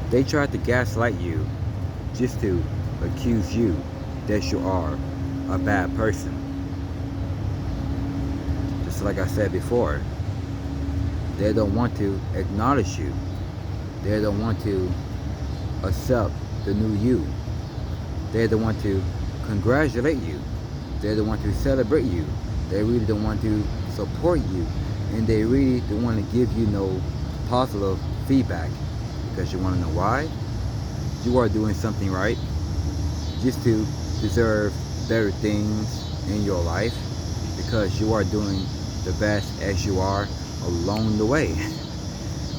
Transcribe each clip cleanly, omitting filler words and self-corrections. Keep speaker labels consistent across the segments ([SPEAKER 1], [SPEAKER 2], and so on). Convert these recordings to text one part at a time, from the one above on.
[SPEAKER 1] They try to gaslight you just to accuse you that you are a bad person. Just like I said before, they don't want to acknowledge you. They don't want to accept the new you. They don't want to congratulate you. They don't want to celebrate you. They really don't want to support you. And they really don't want to give you no positive feedback. Because you want to know why? You are doing something right just to deserve better things in your life, because you are doing the best as you are along the way.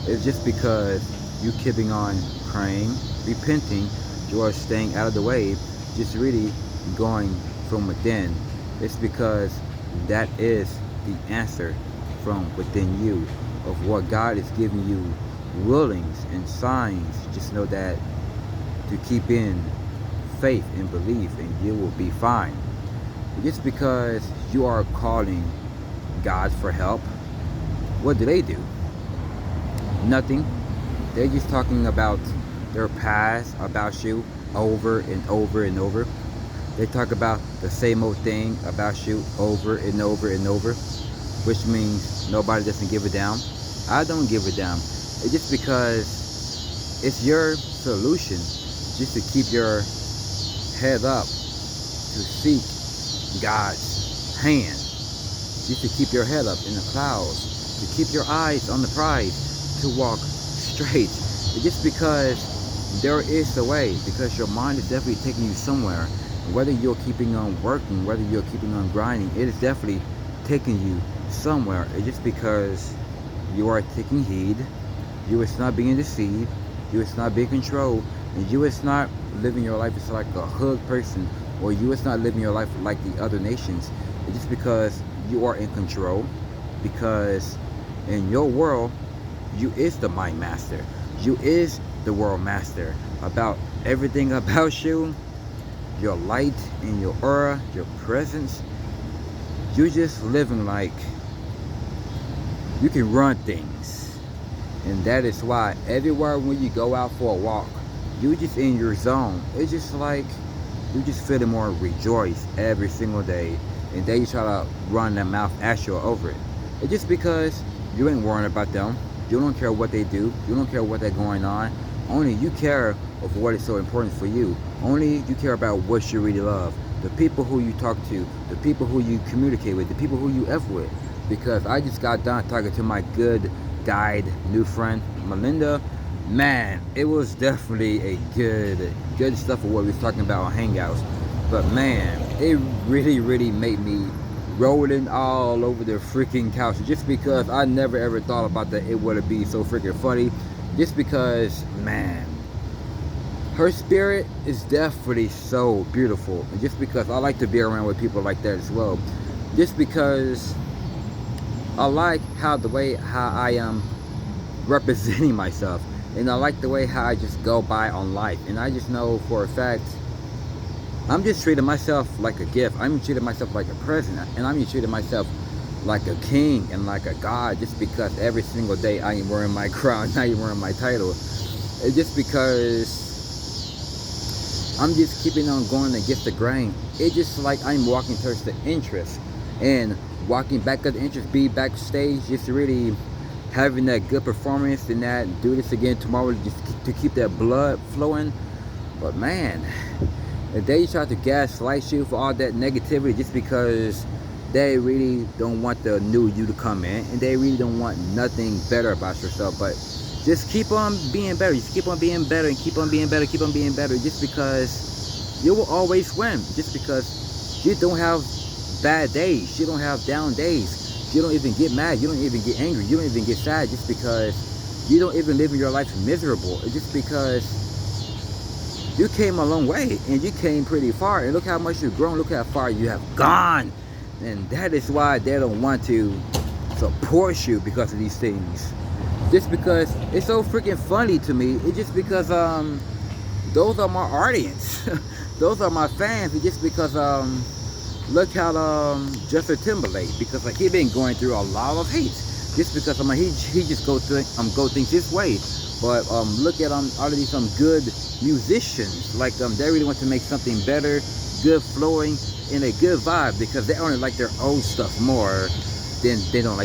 [SPEAKER 1] It's just because you keeping on praying, repenting, you are staying out of the way, just really going from within. It's because that is the answer from within you of what God is giving you, willings and signs. Just know that to keep in faith and belief, and you will be fine. Just because you are calling God for help, what do? Nothing. They're just talking about their past, about you, over and over and over. They talk about the same old thing about you over and over and over, which means nobody doesn't give a damn. I don't give a damn. It's just because it's your solution just to keep your head up, to seek God's hand, just to keep your head up in the clouds, to keep your eyes on the prize, to walk straight. It's just because there is a way, because your mind is definitely taking you somewhere. Whether you're keeping on working, whether you're keeping on grinding, it is definitely taking you somewhere. It's just because you are taking heed, you is not being deceived, you is not being controlled, and you is not living your life as like a hood person, or you is not living your life like the other nations. It's just because you are in control, because in your world, you is the mind master. You is the world master about everything about you, your light and your aura, your presence. You're just living like you can run things. And that is why everywhere when you go out for a walk, you just in your zone. It's just like you just feeling more rejoiced every single day. And then you try to run that mouth at you over it. It's just because you ain't worrying about them. You don't care what they do. You don't care what they're going on. Only you care of what is so important for you. Only you care about what you really love. The people who you talk to, the people who you communicate with, the people who you F with. Because I just got done talking to my good guide, new friend, Melinda. Man, it was definitely a good stuff of what we was talking about on Hangouts. But man, it really made me rolling all over the freaking couch, just because I never ever thought about that it would be so freaking funny. Just because, man, her spirit is definitely so beautiful. And just because I like to be around with people like that as well. Just because I like how I am representing myself. And I like the way how I just go by on life. And I just know for a fact, I'm just treating myself like a gift. I'm treating myself like a present. And I'm just treating myself like a king and like a god, just because every single day I am wearing my crown, I am wearing my title. It's just because I'm just keeping on going against the grain. It's just like I'm walking towards the interest and walking back at the interest, be backstage, just really having that good performance and that do this again tomorrow, just to keep that blood flowing. But man, if they try to gaslight you for all that negativity just because they really don't want the new you to come in, and they really don't want nothing better about yourself. But just keep on being better. Just keep on being better and keep on being better, keep on being better, just because you will always win. Just because you don't have bad days, you don't have down days, you don't even get mad, you don't even get angry, you don't even get sad, just because you don't even live your life miserable. It's just because you came a long way and you came pretty far, and look how much you've grown, look how far you have gone. And that is why they don't want to support you because of these things. Just because it's so freaking funny to me. It's just because those are my audience. Those are my fans. It's just because look how Justin Timberlake, because he been going through a lot of hate. Just because he just go things this way. But look at all of these good musicians. Like they really want to make something better, good flowing, and a good vibe, because they only like their old stuff more than they don't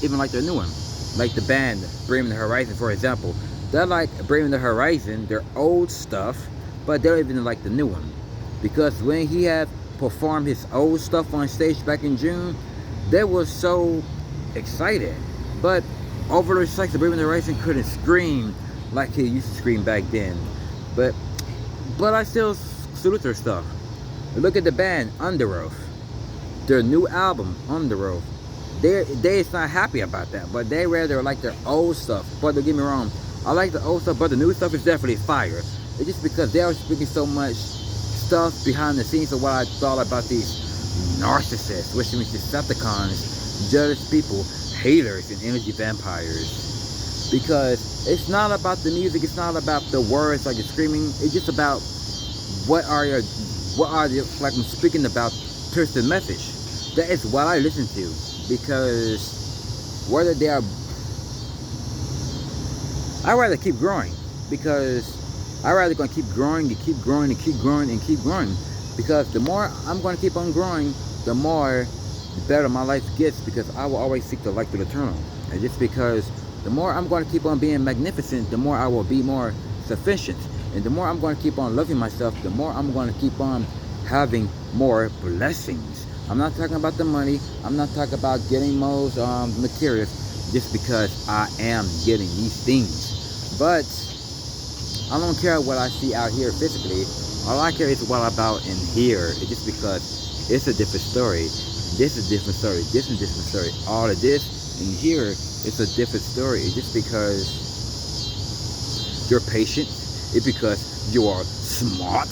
[SPEAKER 1] even like their new one. Like the band Bring the Horizon, for example. They like Bring the Horizon, their old stuff, but they don't even like the new one. Because when he had performed his old stuff on stage back in June, they were so excited. But over the sex, the Bring the Horizon couldn't scream like he used to scream back then. But I still salute their stuff. Look at the band Under Oath. Their new album, Under Oath. They're not happy about that, but they rather like their old stuff. But don't get me wrong, I like the old stuff, but the new stuff is definitely fire. It's just because they are speaking so much stuff behind the scenes of what I thought about these narcissists, which means Decepticons, jealous people, haters, and energy vampires. Because it's not about the music, it's not about the words like you're screaming. It's just about what are you, like I'm speaking about, pierce the message. That is what I listen to. Because whether they are, I'd rather keep growing, because I'd rather gonna keep growing and keep growing and keep growing and keep growing. Because the more I'm gonna keep on growing, the more the better my life gets, because I will always seek the light to the eternal. And just because the more I'm going to keep on being magnificent, the more I will be more sufficient. And the more I'm going to keep on loving myself, the more I'm going to keep on having more blessings. I'm not talking about the money. I'm not talking about getting most materials, just because I am getting these things. But I don't care what I see out here physically. All I care is what about in here. It's just because it's a different story. This is a different story. This is a different story. All of this in here, it's a different story. It's just because you're patient. It's because you are smart.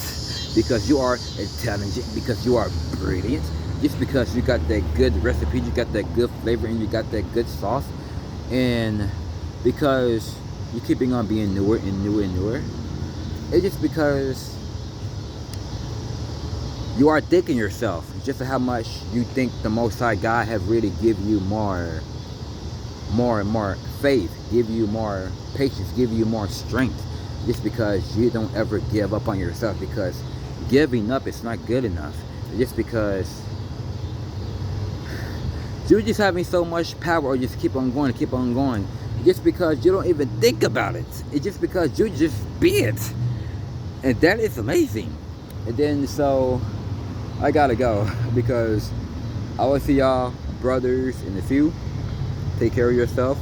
[SPEAKER 1] Because you are intelligent. Because you are brilliant. Just because you got that good recipe, you got that good flavor, and you got that good sauce. And because you're keeping on being newer and newer and newer. It's just because you are thinking yourself just how much you think the Most High God have really give you more and more faith, give you more patience, give you more strength, just because you don't ever give up on yourself. Because giving up is not good enough. Just because you're just having so much power, or just keep on going, just because you don't even think about it. It's just because you just be it, and that is amazing. And then so I gotta go, because I will see y'all brothers in a few. Take care of yourself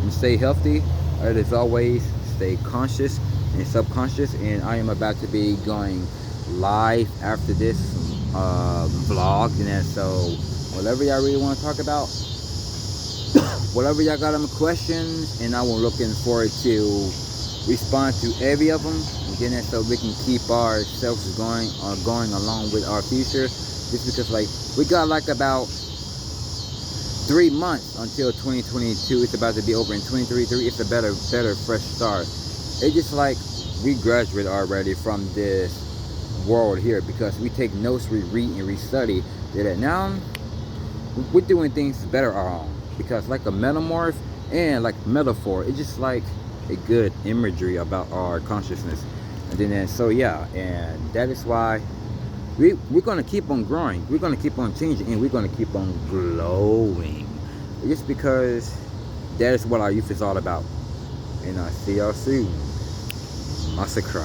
[SPEAKER 1] and stay healthy. As always, stay conscious and subconscious. And I am about to be going live after this vlog. And so whatever y'all really want to talk about, whatever y'all got them questions, and I will looking forward to respond to every of them. Again, so we can keep ourselves going along with our future. Just because, like, we got like about 3 months until 2022. It's about to be over in 2023. It's a better fresh start. It's just like we graduate already from this world here, because we take notes, we read and we study. That now we're doing things better our own, because like a metamorph and like metaphor, it's just like a good imagery about our consciousness. And then so yeah, and that is why we're gonna keep on growing, we're gonna keep on changing, and we're gonna keep on glowing, just because that is what our youth is all about. And I see y'all soon. Massacre.